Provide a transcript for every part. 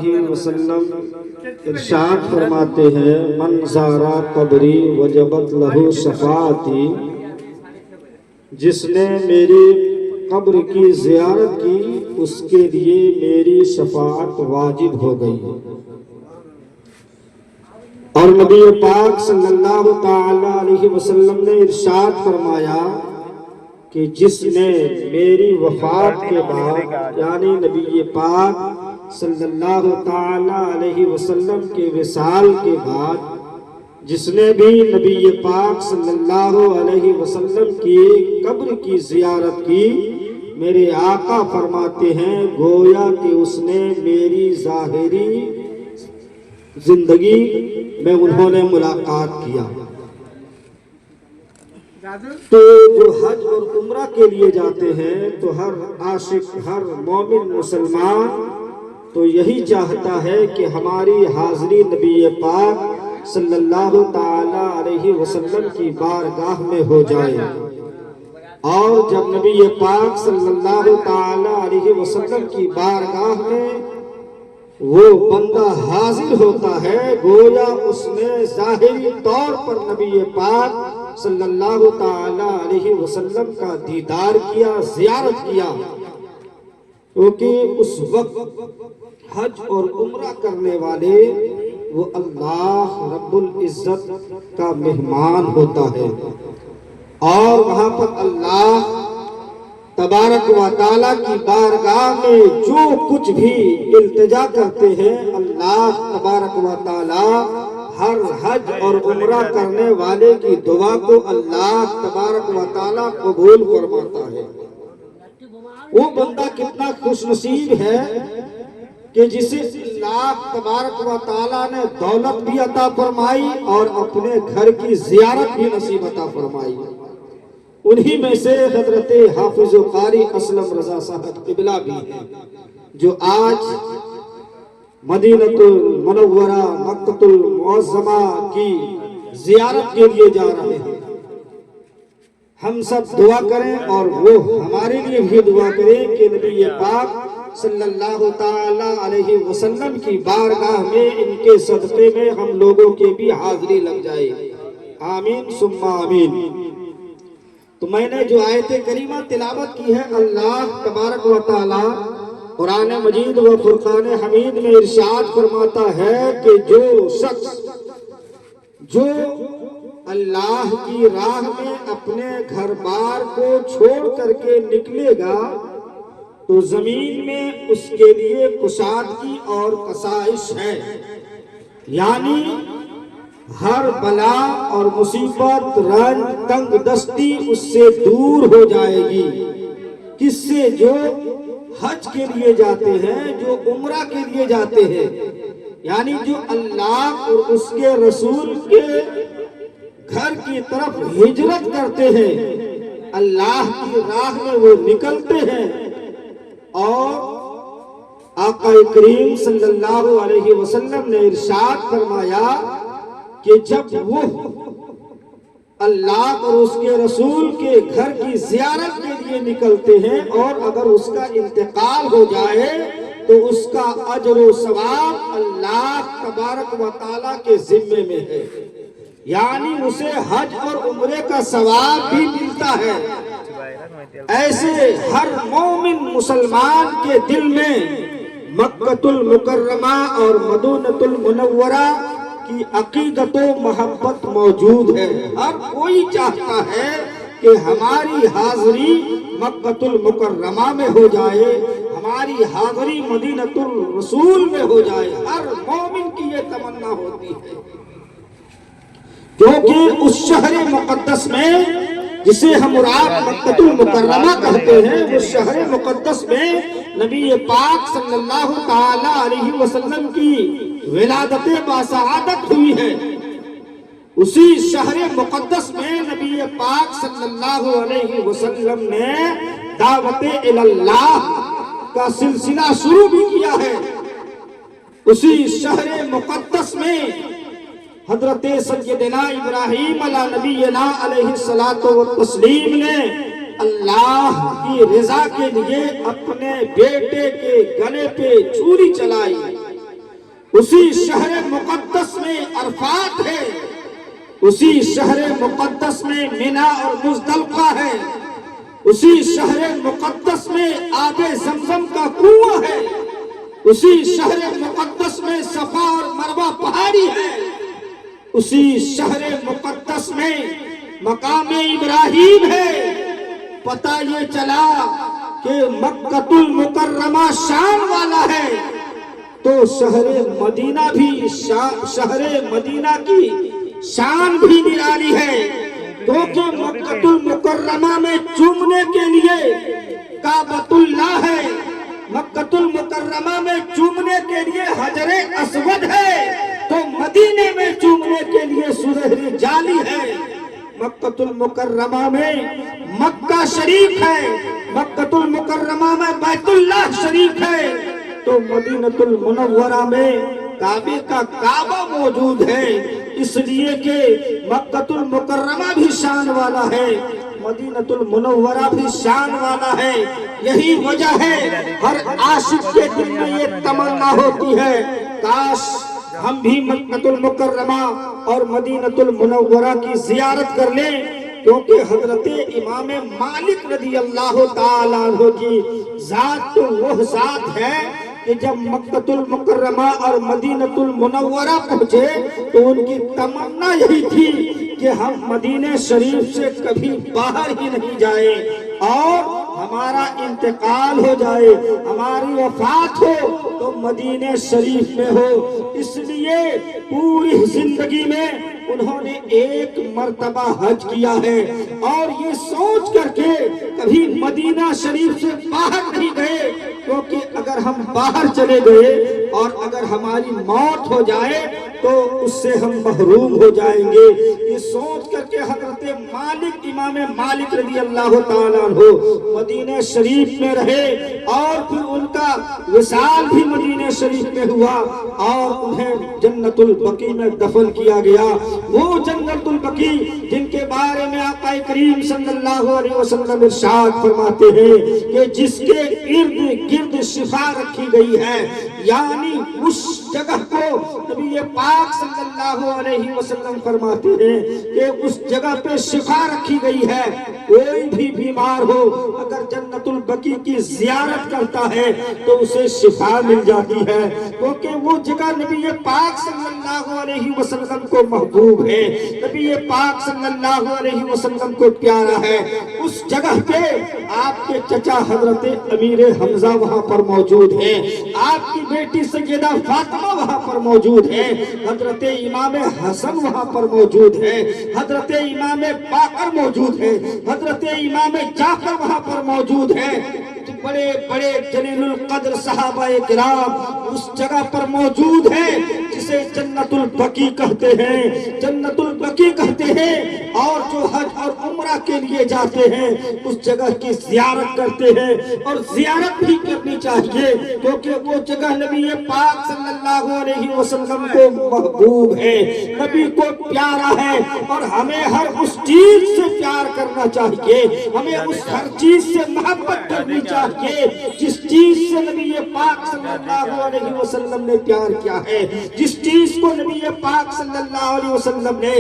علیہ وسلم ارشاد فرماتے ہیں من زارا قبری وجبت لہو شفاعتی، جس نے میری قبر کی زیارت کی اس کے لیے میری شفاعت واجب ہو گئی۔ اور نبی پاک صلی اللہ تعالی علیہ وسلم نے ارشاد فرمایا کہ جس نے میری وفات کے بعد، یعنی نبی پاک صلی اللہ تعالی علیہ وسلم کے وصال کے بعد جس نے بھی نبی پاک صلی اللہ علیہ وسلم کی قبر کی زیارت کی، میرے آقا فرماتے ہیں گویا کہ اس نے میری ظاہری زندگی میں انہوں نے ملاقات کیا۔ تو جو حج اور عمرہ کے لیے جاتے ہیں تو ہر عاشق، ہر مومن مسلمان تو یہی چاہتا ہے کہ ہماری حاضری نبی پاک صلی اللہ تعالی علیہ وسلم کی بارگاہ میں ہو جائے۔ اور جب نبی پاک صلی اللہ تعالی علیہ وسلم کی بارگاہ میں وہ بندہ حاضر ہوتا ہے، گویا اس نے ظاہری طور پر نبی پاک صلی اللہ تعالی علیہ وسلم کا دیدار کیا، زیارت کیا، کیونکہ اس وقت حج اور عمرہ کرنے والے وہ اللہ رب العزت کا مہمان ہوتا ہے، اور وہاں پر اللہ تبارک و تعالیٰ کی بارگاہ میں جو کچھ بھی التجا کرتے ہیں، اللہ تبارک و تعالیٰ ہر حج اور عمرہ کرنے والے کی دعا کو اللہ تبارک و تعالیٰ قبول فرماتا ہے۔ وہ بندہ کتنا خوش نصیب ہے کہ جسے اللہ تبارک و تعالیٰ نے دولت بھی عطا فرمائی اور اپنے گھر کی زیارت بھی نصیب عطا فرمائی۔ انہی میں سے حضرت حافظ و قاری اسلم رضا صاحب قبلہ بھی ہیں، جو آج مدینہ المنورہ مکہ المعظمہ کی زیارت کے لیے جا رہے ہیں۔ ہم سب دعا کریں اور وہ ہمارے لیے بھی دعا کریں کہ نبی پاک صلی اللہ تعالی علیہ وسلم کی بارگاہ میں ان کے صدقے میں ہم لوگوں کے بھی حاضری لگ جائے۔ آمین ثم آمین۔ تو میں نے جو آیت کریمہ تلاوت کی ہے، اللہ تبارک و تعالی قرآن مجید و فرقان حمید میں ارشاد فرماتا ہے کہ جو شخص جو اللہ کی راہ میں اپنے گھر بار کو چھوڑ کر کے نکلے گا تو زمین میں اس کے لیے کشادگی اور کشائش ہے، یعنی ہر بلا اور مصیبت، رنج، تنگ دستی اس سے دور ہو جائے گی۔ کس سے؟ جو حج کے لیے جاتے ہیں، جو عمرہ کے لیے جاتے ہیں، یعنی جو اللہ اور اس کے رسول کے گھر کی طرف ہجرت کرتے ہیں، اللہ کی راہ میں وہ نکلتے ہیں۔ اور آقا کریم صلی اللہ علیہ وسلم نے ارشاد فرمایا کہ جب وہ اللہ اور اس کے رسول کے گھر کی زیارت کے لیے نکلتے ہیں اور اگر اس کا انتقال ہو جائے تو اس کا اجر و ثواب اللہ تبارک و تعالیٰ کے ذمے میں ہے، یعنی اسے حج اور عمرے کا ثواب بھی ملتا ہے۔ ایسے ہر مومن مسلمان کے دل میں مکہ المکرمہ اور مدینہ المنورہ کی عقیدت و محبت موجود ہے۔ ہر کوئی چاہتا ہے کہ ہماری حاضری مکہ المکرمہ میں ہو جائے، ہماری حاضری مدینہ الرسول میں ہو جائے۔ ہر مومن کی یہ تمنا ہوتی ہے، کیونکہ اس شہر مقدس میں جسے ہم مکہ المکرمہ کہتے ہیں، اس شہر مقدس میں نبی پاک صلی اللہ تعالی علیہ وسلم کی ولادت باسعادت ہوئی ہے۔ اسی شہر مقدس میں نبی پاک صلی اللہ علیہ وسلم نے دعوت اللہ کا سلسلہ شروع بھی کیا ہے۔ اسی شہر مقدس میں حضرت سیدنا ابراہیم علیہ نبینا علیہ الصلوۃ والتسلیم نے اللہ کی رضا کے لیے اپنے بیٹے کے گلے پہ چھری چلائی، اسی شہر مقدس میں عرفات ہے، اسی شہر مقدس میں مینا اور مزدلفہ ہے، اسی شہر مقدس میں آب زمزم کا کنواں ہے، اسی شہر مقدس میں صفا اور مروہ پہاڑی ہے، اسی شہر مقدس میں مقام ابراہیم ہے۔ پتہ یہ چلا کہ مکہ المکرمہ شان والا ہے تو شہر مدینہ بھی شہر مدینہ کی شان بھی نرالی ہے، کیونکہ مکہ المکرمہ میں چومنے کے لیے کعبۃ اللہ ہے، مکہ المکرمہ میں چومنے کے لیے حجر اسود ہے، تو مدینے میں چومنے کے لیے سنہری جالی ہے۔ مکہ المکرمہ میں مکہ شریف ہے، مکہ المکرمہ میں بیت اللہ شریف ہے، تو مدینہ المنورہ میں کعبے کا کعبہ موجود ہے، اس لیے کہ مکہ المکرمہ بھی شان والا ہے، مدینہ المنورہ بھی شان والا ہے۔ یہی وجہ ہے ہر عاشق کے دل میں یہ تمنا ہوتی ہے کاش ہم بھی مکہ المکرمہ اور مدینہ المنورہ کی زیارت کر لیں، کیونکہ حضرت امام مالک رضی اللہ تعالیٰ عنہ کی ذات تو وہ ذات ہے کہ جب مکہ المکرمہ اور مدینہ المنورہ پہنچے تو ان کی تمنا یہی تھی کہ ہم مدینہ شریف سے کبھی باہر ہی نہیں جائیں اور ہمارا انتقال ہو جائے، ہماری وفات ہو تو مدینہ شریف میں ہو۔ اس لیے پوری زندگی میں انہوں نے ایک مرتبہ حج کیا ہے اور یہ سوچ کر کے کبھی مدینہ شریف سے باہر نہیں گئے، کیونکہ اگر ہم باہر چلے گئے اور اگر ہماری موت ہو جائے تو اس سے ہم محروم ہو جائیں گے۔ یہ سوچ کر کے حضرت مالک امام مالک رضی اللہ تعالیٰ عنہ مدینہ شریف میں رہے اور پھر ان کا وصال بھی مدینہ شریف میں ہوا اور انہیں جنت البقیع میں دفن کیا گیا۔ وہ جنت البقیع جن کے بارے میں آقا کریم صلی اللہ علیہ وسلم ارشاد فرماتے ہیں کہ جس کے ارد گرد شفا رکھی گئی ہے، یعنی اس جگہ کو نبی پاک صلی اللہ علیہ وسلم فرماتے ہیں کہ اس جگہ پہ شفا رکھی گئی ہے، کوئی بھی بیمار ہو اگر جنت البقیع کی زیارت کرتا ہے تو اسے شفا مل جاتی ہے، کیونکہ وہ جگہ نبی پاک صلی اللہ علیہ وسلم کو محبوب ہے، نبی پاک صلی اللہ علیہ وسلم کو پیارا ہے۔ اس جگہ پہ آپ کے چچا حضرت امیر حمزہ وہاں پر موجود ہیں، آپ کی بیٹی سیدہ فاطمہ وہاں پر موجود ہے، حضرت امام حسن وہاں پر موجود ہے، حضرت امام باقر موجود ہے، حضرت امام جعفر وہاں پر موجود ہے، بڑے بڑے جلیل القدر صحابہ کرام اس جگہ پر موجود ہیں جسے جنت البقیع کہتے ہیں، جنت البقیع کہتے ہیں۔ اور جو حج اور عمرہ کے لیے جاتے ہیں اس جگہ کی زیارت کرتے ہیں اور زیارت بھی کرنی چاہیے، کیونکہ وہ جگہ نبی پاک صلی اللہ علیہ وسلم کو محبوب ہے، نبی کو پیارا ہے، اور ہمیں ہر اس چیز سے پیار کرنا چاہیے، ہمیں اس ہر چیز سے محبت کرنی چاہیے جس چیز سے نبی پاک صلی اللہ علیہ وسلم نے پیار کیا ہے، جس چیز کو نبی پاک صلی اللہ علیہ وسلم نے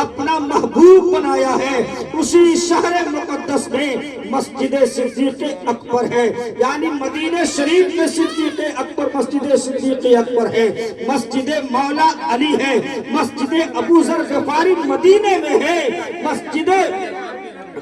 اپنا محبوب بنایا ہے۔ اسی شہر مقدس میں مسجد صدیق اکبر ہے، یعنی مدینہ شریف میں صدیق اکبر مسجد صدیق اکبر ہے، مسجد مولا علی ہے، مسجد ابو ذر غفاری مدینے میں ہے، مسجد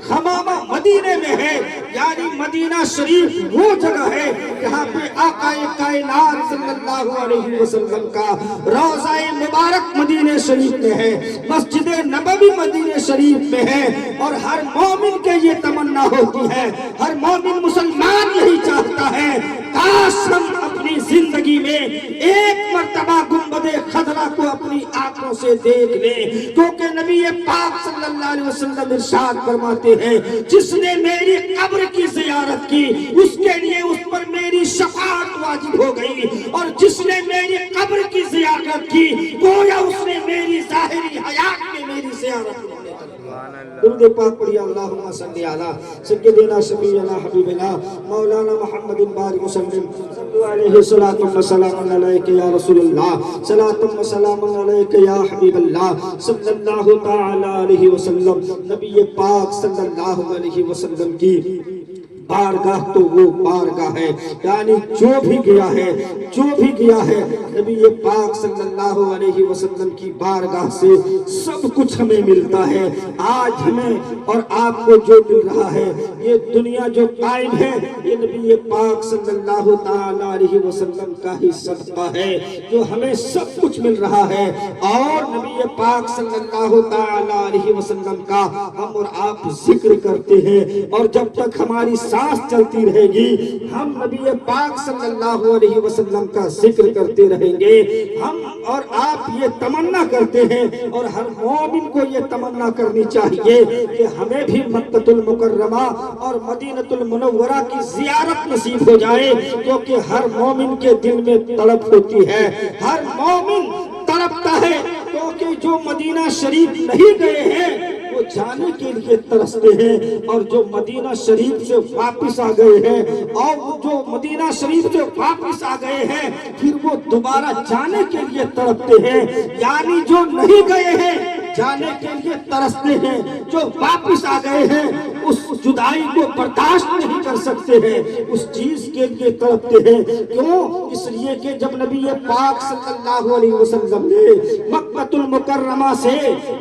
خمامہ مدینے میں ہے، یعنی مدینہ شریف وہ جگہ ہے جہاں پہ آقا کائنات صلی اللہ علیہ وسلم کا روضہ مبارک مدینہ شریف میں ہے، مسجد نبوی مدینہ شریف میں ہے، اور ہر مومن کے یہ تمنا ہوتی ہے، ہر مومن مسلمان یہی چاہتا ہے کاش ہم اپنی زندگی میں ایک مرتبہ گنبد خضرا کو اپنی آنکھوں سے دیکھ لیں، کیونکہ نبی پاک صلی اللہ علیہ وسلم ارشاد فرماتے ہیں جس نے میری قبر کی زیارت کی اس کے لیے اس پر میری شفاعت واجب ہو گئی، اور جس نے میری قبر کی زیارت کی گویا اس نے میری ظاہری حیات میں میری زیارت کی۔ درود پاک پڑھیے اللہم صلی علی سیدنا شفیعنا حبیبنا مولانا محمد بارک وسلم صلو علیہ صلاۃ و سلام علیک یا رسول اللہ صلاۃ و سلام علیک یا حبیب اللہ صلی اللہ تعالی علیہ وسلم. نبی پاک صلی اللہ علیہ وسلم کی بارگاہ تو وہ بارگاہ ہے، یعنی جو بھی گیا ہے نبی پاک صلی اللہ علیہ وسلم کی بارگاہ سے سب کچھ ہمیں ملتا ہے. آج ہمیں اور آپ کو جو مل رہا ہے، یہ دنیا جو قائم ہے، یہ نبی پاک صلی اللہ تعالی علیہ وسلم کا ہی صدقہ ہے جو ہمیں سب کچھ مل رہا ہے. اور نبی پاک صلی اللہ تعالی علیہ وسلم کا ہم اور آپ ذکر کرتے ہیں، اور جب تک ہماری سانس چلتی رہے گی ہم نبی پاک صلی اللہ علیہ وسلم کا ذکر کرتے رہیں گے. ہم اور آپ یہ تمنا کرتے ہیں، اور ہر مومن کو یہ تمنا کرنی چاہیے کہ ہمیں بھی مکہ المکرمہ اور مدینہ المنورہ کی زیارت نصیب ہو جائے، کیونکہ ہر مومن کے دل میں تڑپ ہوتی ہے، ہر مومن تڑپتا ہے، کیونکہ جو مدینہ شریف نہیں گئے ہیں وہ جانے کے لیے ترستے ہیں، اور جو مدینہ شریف سے واپس آ گئے ہیں، اور جو مدینہ شریف سے واپس آ گئے ہیں پھر وہ دوبارہ جانے کے لیے تڑپتے ہیں. یعنی جو نہیں گئے ہیں جانے کے لیے ترستے ہیں، جو واپس آ گئے ہیں اس جدائی کو برداشت نہیں کر سکتے ہیں، اس چیز کے لیے تڑپتے ہیں. کیوں؟ اس لیے کہ جب نبی پاک صلی اللہ علیہ وسلم نے مکہ المکرمہ سے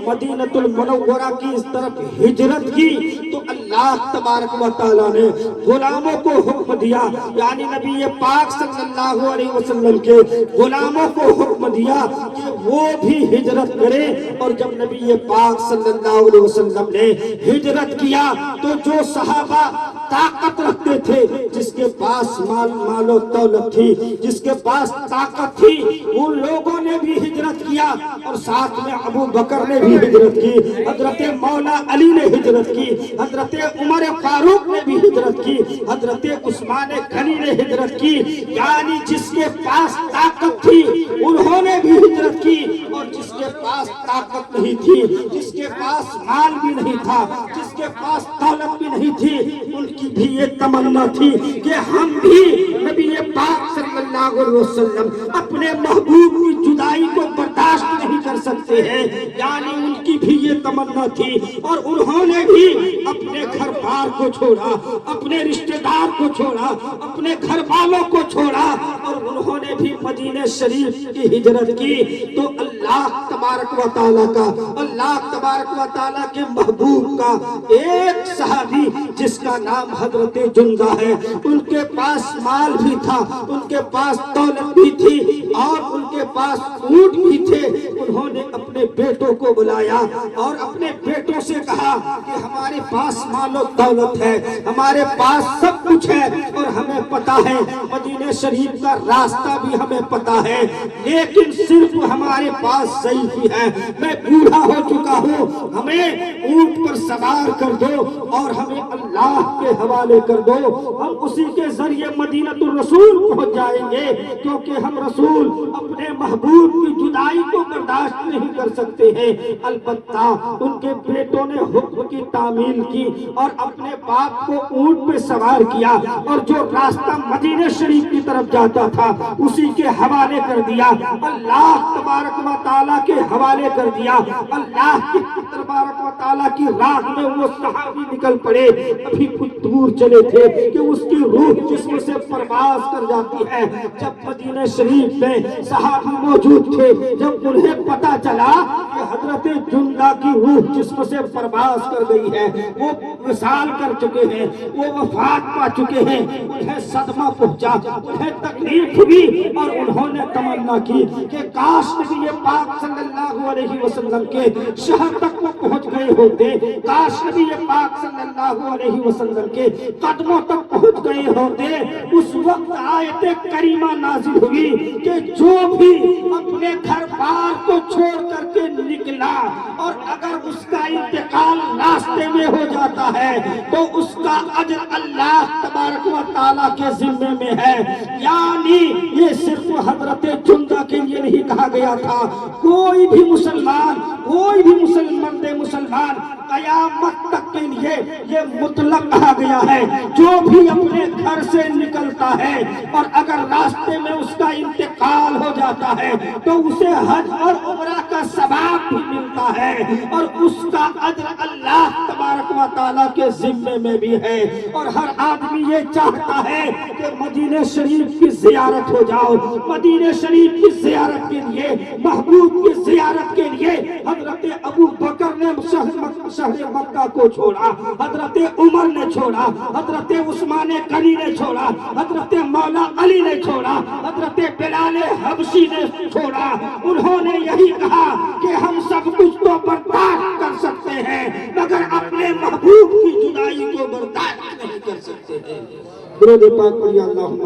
مدینہ المنورہ کی اس طرف ہجرت کی تو اللہ تبارک و تعالیٰ نے غلاموں کو حکم دیا، یعنی نبی پاک صلی اللہ علیہ وسلم کے غلاموں کو حکم دیا کہ وہ بھی ہجرت کریں. اور جب نبی پاک صلی اللہ علیہ وسلم نے ہجرت کیا تو جو صحابہ طاقت رکھتے تھے، جس کے پاس مال و دولت تھی، جس کے پاس طاقت تھی، ان لوگوں نے بھی ہجرت کیا، اور ساتھ میں ابو بکر نے بھی ہجرت کی، حضرت مولا علی نے ہجرت کی، حضرت عمر فاروق نے بھی ہجرت کی، حضرت عثمان غنی نے ہجرت کی. یعنی جس کے پاس طاقت تھی انہوں نے بھی ہجرت کی، اور جس کے پاس طاقت نہیں تھی، جس کے پاس مال بھی نہیں تھا، جس کے پاس دولت بھی نہیں تھی، ان کی بھی یہ تمنا تھی کہ ہم بھی نبی پاک صلی اللہ علیہ وسلم اپنے محبوب کی جدائی کو برداشت نہیں کر سکتے ہیں. یعنی ان کی بھی یہ تمنا تھی، اور انہوں نے بھی اپنے گھر بار کو چھوڑا، اپنے رشتہ دار کو چھوڑا، اپنے گھر والوں کو چھوڑا، اور انہوں نے بھی مدینہ شریف کی ہجرت کی. تو اللہ تبارک و تعالیٰ کا، اللہ تبارک و تعالیٰ کے محبوب کا ایک صحابی جس کا نام حضرت جندہ ہے، ان کے پاس مال بھی تھا، ان کے پاس دولت بھی تھی، اور ان کے پاس اونٹ بھی تھے. انہوں نے اپنے بیٹوں کو بلایا اور اپنے بیٹوں سے کہا کہ ہمارے پاس مال و دولت ہے، ہمارے پاس سب کچھ ہے، اور ہمیں پتا ہے مدینہ شریف کا راستہ بھی ہمیں پتا ہے، لیکن صرف ہمارے پاس ضعیفی ہے، میں بوڑھا ہو چکا ہوں، ہمیں اونٹ پر سوار کر دو اور ہمیں اللہ کے حوالے کر دو، ہم اسی کے ذریعے مدینہ الرسول پہنچ جائیں گے، کیونکہ ہم رسول اپنے محبوب کی جدائی کو برداشت نہیں کر سکتے ہیں. البتہ ان کے بیٹوں نے حکم کی تعمیل کی اور اپنے باپ کو اونٹ پہ سوار کیا، اور جو راستہ مدینہ شریف کی طرف جاتا تھا اسی کے حوالے کر دیا، اللہ تبارک و تعالیٰ کے حوالے کر دیا. اللہ کی تبارک و تعالیٰ کی راہ میں وہ صحابی نکل پڑے. ابھی کچھ دور چلے تھے کہ اس کی روح جسم سے پرواز کر جاتی ہے. جب مدینہ شریف میں صحابی موجود تھے، جب انہیں پتا چلا کہ حضرت جندہ کی روح جسم سے پرواز کر گئی ہے، وہ وصال کر چکے ہیں، وہ وفات پا چکے ہیں، انہیں صدمہ پہنچا، انہیں تکلیف ہوئی، اور انہوں نے تمنا کی کہ کاش نبی پاک صلی اللہ علیہ وسلم کے شہر تک وہ پہنچ گئے ہوتے، کاش نبی پاک صلی اللہ علیہ وسلم کے قدموں تک پہنچ گئے ہوتے. اس وقت وقت آیت کریمہ نازل ہوئی کہ جو بھی اپنے گھر بار کو چھوڑ کر کے نکلا اور اگر اس کا انتقال راستے میں ہو جاتا ہے تو اس کا اجر اللہ تبارک و تعالیٰ کے ذمے میں ہے. یعنی یہ صرف حضرت جندہ کے لیے نہیں کہا گیا تھا، کوئی بھی مسلمان قیامت تک کے لیے یہ مطلق کہا گیا ہے. جو بھی اپنے گھر سے نکلتا ہے اور اگر راستے میں اس کا انتقال ہو جاتا ہے تو اسے حج اور عمرہ کا ثواب بھی ملتا ہے اور اس کا اجر اللہ تبارک و تعالیٰ کے ذمے میں بھی ہے. اور ہر آدمی یہ چاہتا ہے کہ مدینہ شریف کی زیارت ہو جاؤ. مدینہ شریف کی زیارت کے لیے، محبوب کی زیارت کے لیے حضرت ابو بکر نے شہر مکہ کو چھوڑا، حضرت عمر نے چھوڑا، حضرت عثمان غنی نے چھوڑا، حضرت مولا علی نے چھوڑا، حضرت بلال حبشی نے چھوڑا. انہوں نے یہی کہا کہ ہم سب کچھ تو برداشت کر سکتے ہیں مگر اپنے محبوب کی جدائی کو برداشت نہیں کر سکتے ہیں. درود پاک پڑھیے. اللہم